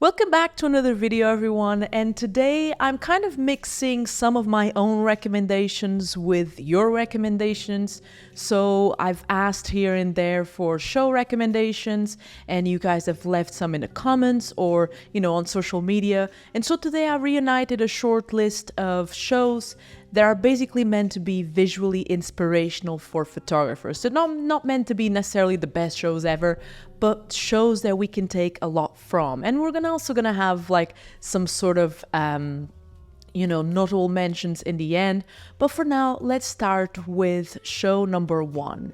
Welcome back to another video, everyone, and today I'm kind of mixing some of my own recommendations with your recommendations. So I've asked here and there for show recommendations, and you guys have left some in the comments or, on social media. And so today I reunited a short list of shows that are basically meant to be visually inspirational for photographers. So not meant to be necessarily the best shows ever, but shows that we can take a lot from. And we're also gonna have like some sort of notable mentions in the end. But for now, let's start with show number 1.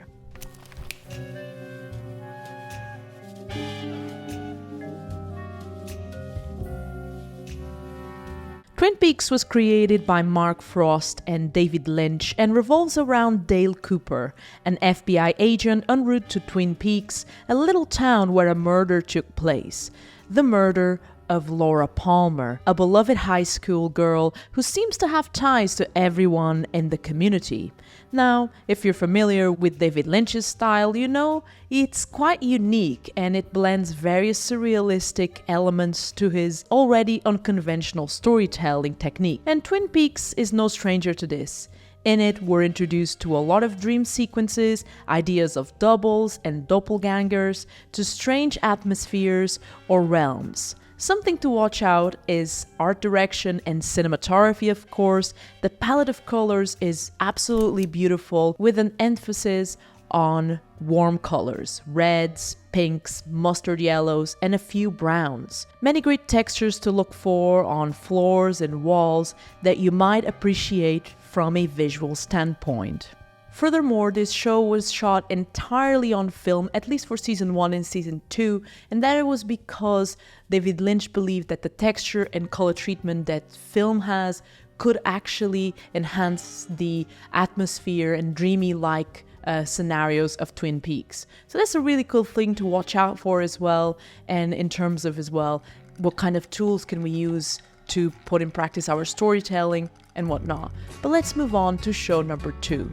Twin Peaks was created by Mark Frost and David Lynch and revolves around Dale Cooper, an FBI agent en route to Twin Peaks, a little town where a murder took place. The murder of Laura Palmer, a beloved high school girl who seems to have ties to everyone in the community. Now, if you're familiar with David Lynch's style, you know it's quite unique and it blends various surrealistic elements to his already unconventional storytelling technique. And Twin Peaks is no stranger to this. In it, we're introduced to a lot of dream sequences, ideas of doubles and doppelgangers, to strange atmospheres or realms. Something to watch out is art direction and cinematography, of course. The palette of colors is absolutely beautiful, with an emphasis on warm colors, reds, pinks, mustard yellows, and a few browns. Many great textures to look for on floors and walls that you might appreciate from a visual standpoint. Furthermore, this show was shot entirely on film, at least for season 1 and season 2, and that was because David Lynch believed that the texture and color treatment that film has could actually enhance the atmosphere and dreamy-like scenarios of Twin Peaks. So that's a really cool thing to watch out for as well, and in terms of as well, what kind of tools can we use to put in practice our storytelling and whatnot. But let's move on to show number 2.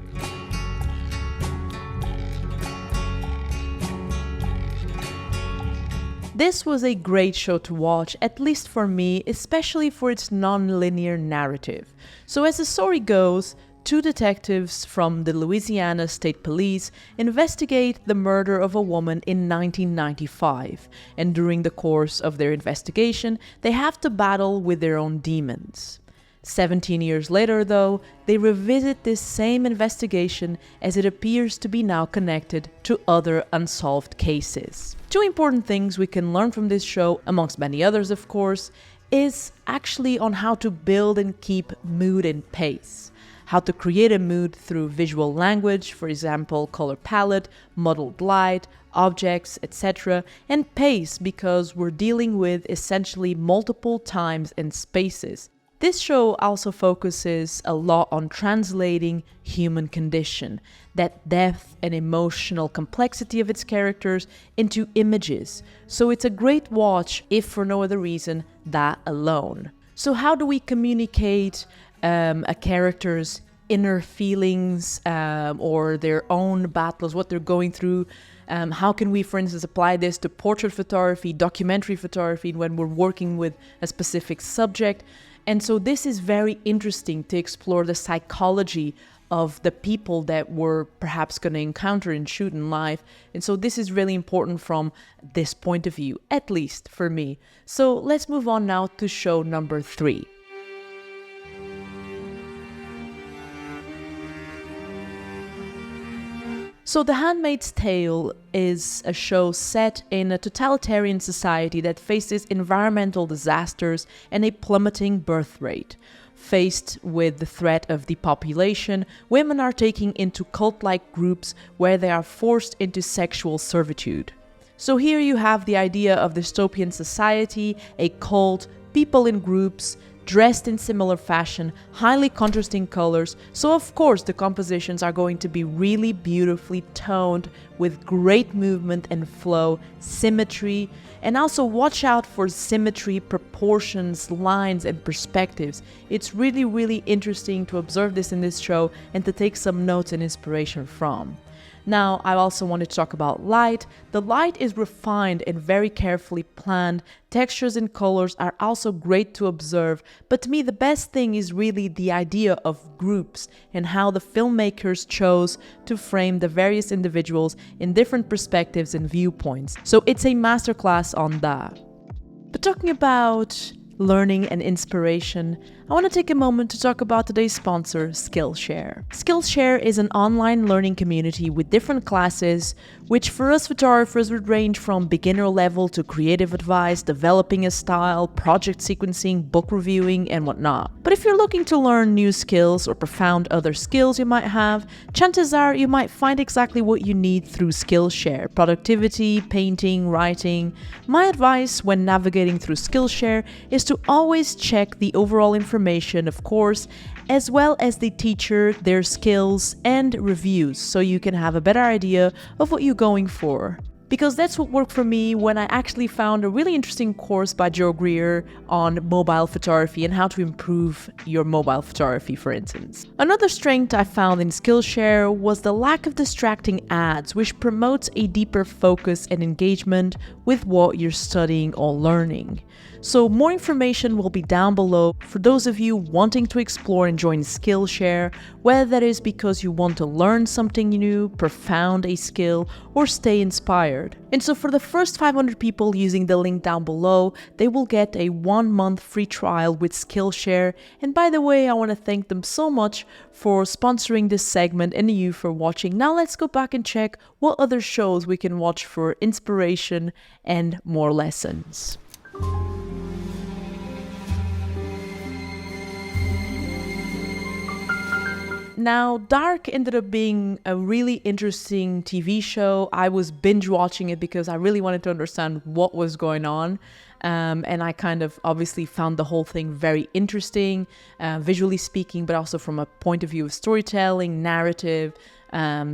This was a great show to watch, at least for me, especially for its non-linear narrative. So as the story goes, 2 detectives from the Louisiana State Police investigate the murder of a woman in 1995, and during the course of their investigation, they have to battle with their own demons. 17 years later, though, they revisit this same investigation as it appears to be now connected to other unsolved cases. 2 important things we can learn from this show, amongst many others of course, is actually on how to build and keep mood and pace. How to create a mood through visual language, for example, color palette, muddled light, objects, etc., and pace because we're dealing with essentially multiple times and spaces. This show also focuses a lot on translating human condition, that depth and emotional complexity of its characters into images. So it's a great watch, if for no other reason, that alone. So how do we communicate a character's inner feelings or their own battles, what they're going through? How can we, for instance, apply this to portrait photography, documentary photography, when we're working with a specific subject? And so this is very interesting to explore the psychology of the people that we're perhaps going to encounter and shoot in life. And so this is really important from this point of view, at least for me. So let's move on now to show number 3. So The Handmaid's Tale is a show set in a totalitarian society that faces environmental disasters and a plummeting birth rate. Faced with the threat of depopulation, women are taken into cult-like groups where they are forced into sexual servitude. So here you have the idea of dystopian society, a cult, people in groups, dressed in similar fashion, highly contrasting colors, so of course the compositions are going to be really beautifully toned with great movement and flow, symmetry, and also watch out for symmetry, proportions, lines, and perspectives. It's really interesting to observe this in this show and to take some notes and inspiration from. Now, I also wanted to talk about light. The light is refined and very carefully planned. Textures and colors are also great to observe, but to me the best thing is really the idea of groups and how the filmmakers chose to frame the various individuals in different perspectives and viewpoints. So it's a masterclass on that. But talking about learning and inspiration, I want to take a moment to talk about today's sponsor, Skillshare. Skillshare is an online learning community with different classes, which for us photographers would range from beginner level to creative advice, developing a style, project sequencing, book reviewing, and whatnot. But if you're looking to learn new skills or profound other skills you might have, chances are you might find exactly what you need through Skillshare: productivity, painting, writing. My advice when navigating through Skillshare is to always check the overall information, of course, as well as the teacher, their skills, and reviews, so you can have a better idea of what you're going for. Because that's what worked for me when I actually found a really interesting course by Joe Greer on mobile photography and how to improve your mobile photography, for instance. Another strength I found in Skillshare was the lack of distracting ads, which promotes a deeper focus and engagement with what you're studying or learning. So more information will be down below for those of you wanting to explore and join Skillshare, whether that is because you want to learn something new, profound a skill, or stay inspired. And so for the first 500 people using the link down below, they will get a 1-month free trial with Skillshare. And by the way, I want to thank them so much for sponsoring this segment and you for watching. Now let's go back and check what other shows we can watch for inspiration and more lessons. Now, Dark ended up being a really interesting TV show. I was binge watching it because I really wanted to understand what was going on. And I kind of obviously found the whole thing very interesting, visually speaking, but also from a point of view of storytelling, narrative,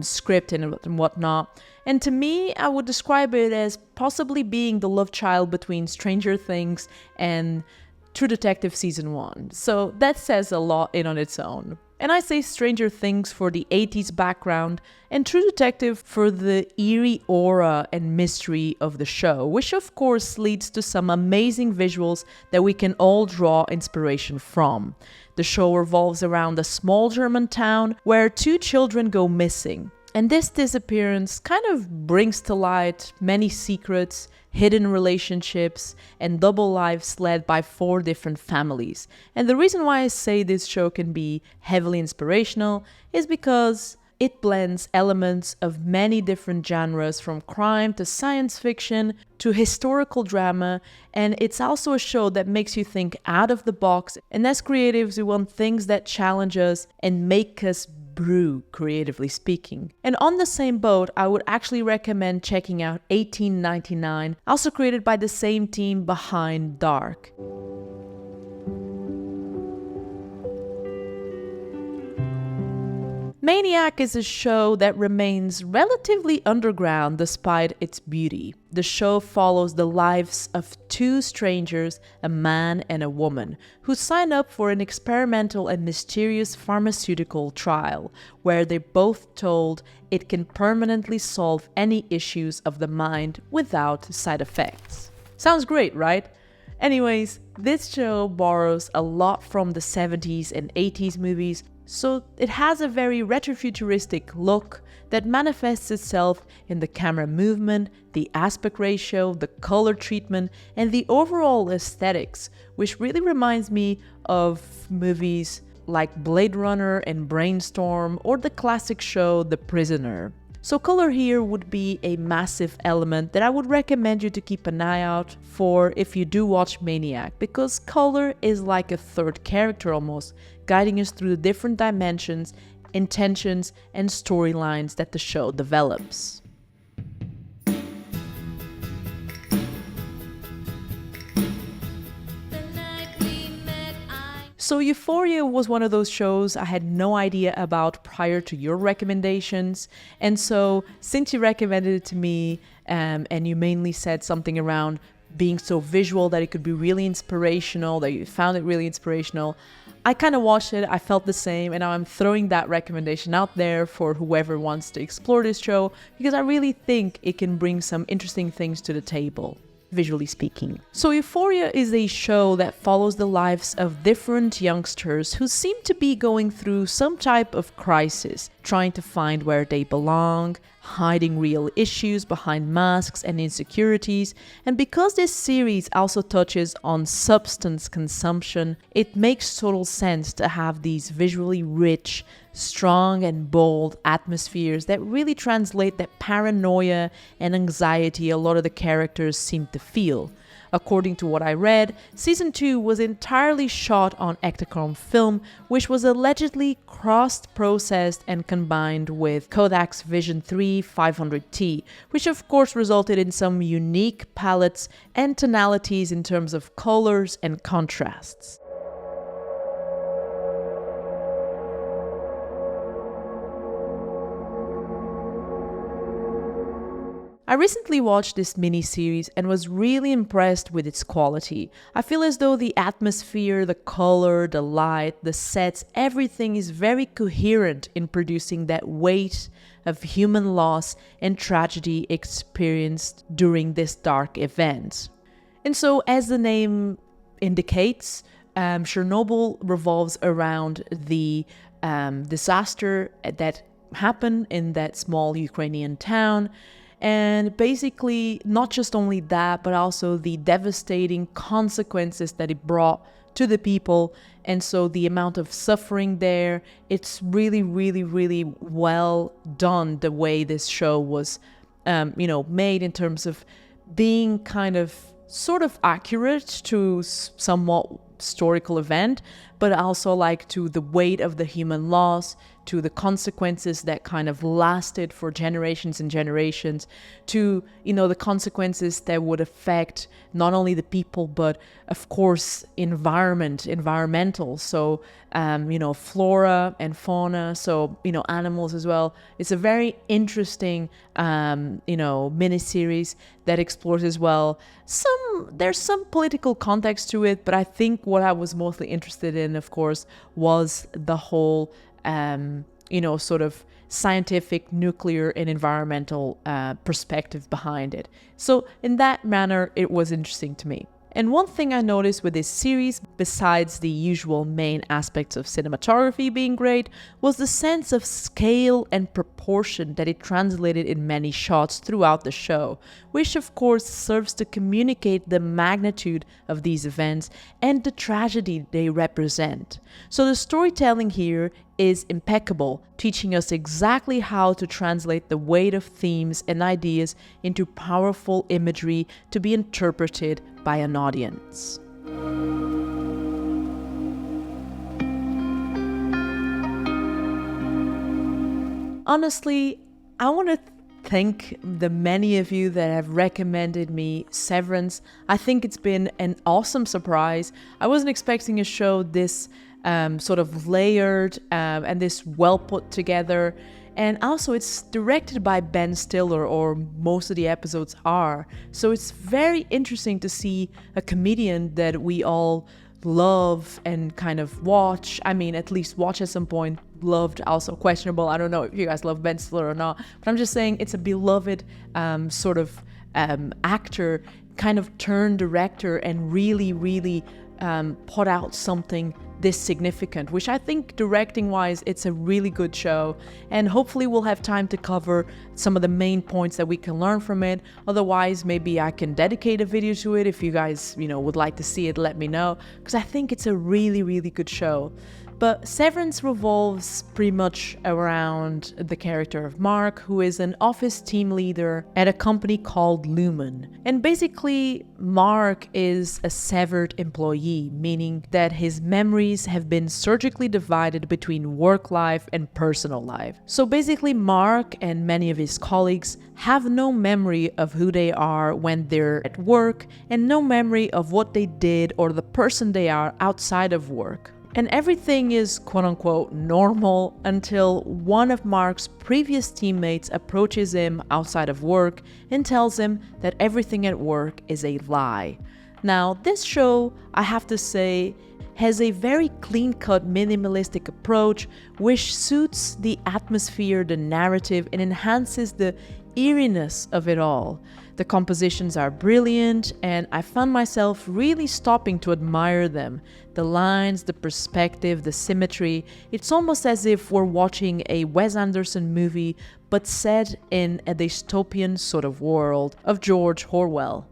script, and whatnot. And to me, I would describe it as possibly being the love child between Stranger Things and True Detective Season 1. So that says a lot in on its own. And I say Stranger Things for the 80s background and True Detective for the eerie aura and mystery of the show, which of course leads to some amazing visuals that we can all draw inspiration from. The show revolves around a small German town where 2 children go missing. And this disappearance kind of brings to light many secrets, hidden relationships, and double lives led by 4 different families. And the reason why I say this show can be heavily inspirational is because it blends elements of many different genres, from crime to science fiction to historical drama, and it's also a show that makes you think out of the box. And as creatives, we want things that challenge us and make us brew, creatively speaking. And on the same boat, I would actually recommend checking out 1899, also created by the same team behind Dark. Maniac is a show that remains relatively underground despite its beauty. The show follows the lives of 2 strangers, a man and a woman, who sign up for an experimental and mysterious pharmaceutical trial, where they're both told it can permanently solve any issues of the mind without side effects. Sounds great, right? Anyways, this show borrows a lot from the 70s and 80s movies, so it has a very retrofuturistic look that manifests itself in the camera movement, the aspect ratio, the color treatment, and the overall aesthetics, which really reminds me of movies like Blade Runner and Brainstorm, or the classic show The Prisoner. So color here would be a massive element that I would recommend you to keep an eye out for if you do watch Maniac, because color is like a third character almost, guiding us through the different dimensions, intentions, and storylines that the show develops. So Euphoria was one of those shows I had no idea about prior to your recommendations. And so since you recommended it to me, and you mainly said something around being so visual that it could be really inspirational, that you found it really inspirational. I kind of watched it, I felt the same, and now I'm throwing that recommendation out there for whoever wants to explore this show, because I really think it can bring some interesting things to the table, visually speaking. So Euphoria is a show that follows the lives of different youngsters who seem to be going through some type of crisis, trying to find where they belong, hiding real issues behind masks and insecurities. And because this series also touches on substance consumption, it makes total sense to have these visually rich, strong and bold atmospheres that really translate that paranoia and anxiety a lot of the characters seem to feel. According to what I read, season 2 was entirely shot on Ektachrome film, which was allegedly cross-processed and combined with Kodak's Vision 3 500T, which of course resulted in some unique palettes and tonalities in terms of colors and contrasts. I recently watched this mini-series and was really impressed with its quality. I feel as though the atmosphere, the color, the light, the sets, everything is very coherent in producing that weight of human loss and tragedy experienced during this dark event. And so, as the name indicates, Chernobyl revolves around the disaster that happened in that small Ukrainian town. And basically, not just only that, but also the devastating consequences that it brought to the people. And so the amount of suffering there, it's really, really, really well done the way this show was, made in terms of being kind of sort of accurate to somewhat historical event, but also like to the weight of the human loss, to the consequences that kind of lasted for generations and generations, to, the consequences that would affect not only the people, but of course, environmental. So, flora and fauna. So, animals as well. It's a very interesting, miniseries that explores as well. There's some political context to it, but I think what I was mostly interested in, of course, was the whole sort of scientific, nuclear, and environmental perspective behind it. So in that manner, it was interesting to me. And one thing I noticed with this series, besides the usual main aspects of cinematography being great, was the sense of scale and proportion that it translated in many shots throughout the show, which of course serves to communicate the magnitude of these events and the tragedy they represent. So the storytelling here is impeccable, teaching us exactly how to translate the weight of themes and ideas into powerful imagery to be interpreted by an audience. Honestly, I want to thank the many of you that have recommended me Severance. I think it's been an awesome surprise. I wasn't expecting a show this sort of layered and this well put together. And also it's directed by Ben Stiller, or most of the episodes are. So it's very interesting to see a comedian that we all love and kind of watch. I mean, at least watch at some point. Loved, also questionable. I don't know if you guys love Ben Stiller or not, but I'm just saying it's a beloved actor, kind of turned director, and really put out something this significant, which I think directing wise it's a really good show, and hopefully we'll have time to cover some of the main points that we can learn from it. Otherwise, maybe I can dedicate a video to it. If you guys would like to see it, let me know, because I think it's a really good show. But Severance revolves pretty much around the character of Mark, who is an office team leader at a company called Lumen. And basically, Mark is a severed employee, meaning that his memories have been surgically divided between work life and personal life. So basically, Mark and many of his colleagues have no memory of who they are when they're at work, and no memory of what they did or the person they are outside of work. And everything is quote-unquote normal until one of Mark's previous teammates approaches him outside of work and tells him that everything at work is a lie. Now, this show, I have to say, has a very clean-cut minimalistic approach which suits the atmosphere, the narrative, and enhances the eeriness of it all. The compositions are brilliant, and I found myself really stopping to admire them. The lines, the perspective, the symmetry, it's almost as if we're watching a Wes Anderson movie but set in a dystopian sort of world of George Orwell.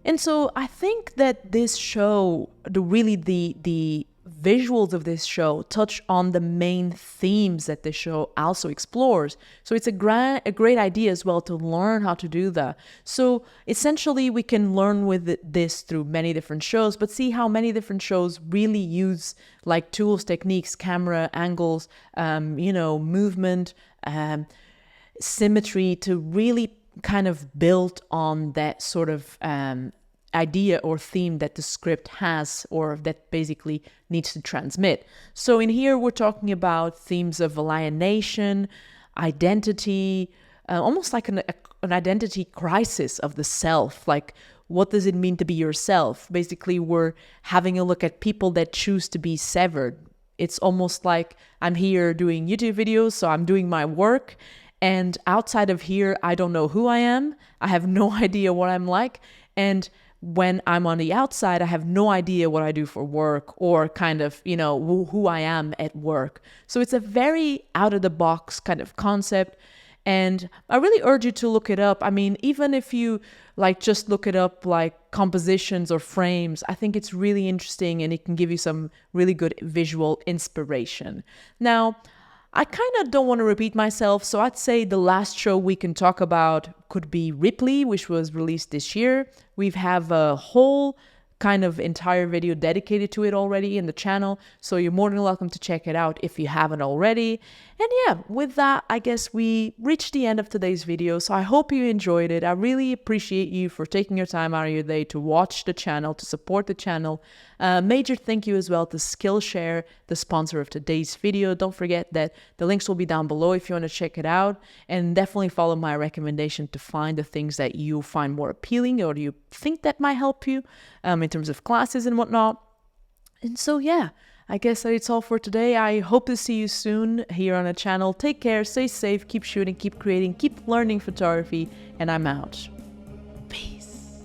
And so I think that this show, the visuals of this show touch on the main themes that the show also explores. So it's a great idea as well to learn how to do that. So essentially we can learn with this through many different shows, but see how many different shows really use like tools, techniques, camera angles, movement, symmetry to really kind of built on that sort of idea or theme that the script has, or that basically needs to transmit. So in here we're talking about themes of alienation, identity, almost like an identity crisis of the self. Like, what does it mean to be yourself? Basically, we're having a look at people that choose to be severed. It's almost like I'm here doing YouTube videos, so I'm doing my work, and outside of here, I don't know who I am. I have no idea what I'm like. And when I'm on the outside, I have no idea what I do for work, or kind of, who I am at work. So it's a very out of the box kind of concept. And I really urge you to look it up. I mean, even if you just look it up, like compositions or frames, I think it's really interesting and it can give you some really good visual inspiration. Now, I kind of don't want to repeat myself, so I'd say the last show we can talk about could be Ripley, which was released this year. We have a whole kind of entire video dedicated to it already in the channel, so you're more than welcome to check it out if you haven't already. And yeah, with that, I guess we reached the end of today's video, so I hope you enjoyed it. I really appreciate you for taking your time out of your day to watch the channel, to support the channel. Major thank you as well to Skillshare, the sponsor of today's video. Don't forget that the links will be down below if you want to check it out, and definitely follow my recommendation to find the things that you find more appealing or you think that might help you in terms of classes and whatnot. And so yeah, I guess that's all for today. I hope to see you soon here on the channel. Take care, stay safe, keep shooting, keep creating, keep learning photography, and I'm out. Peace.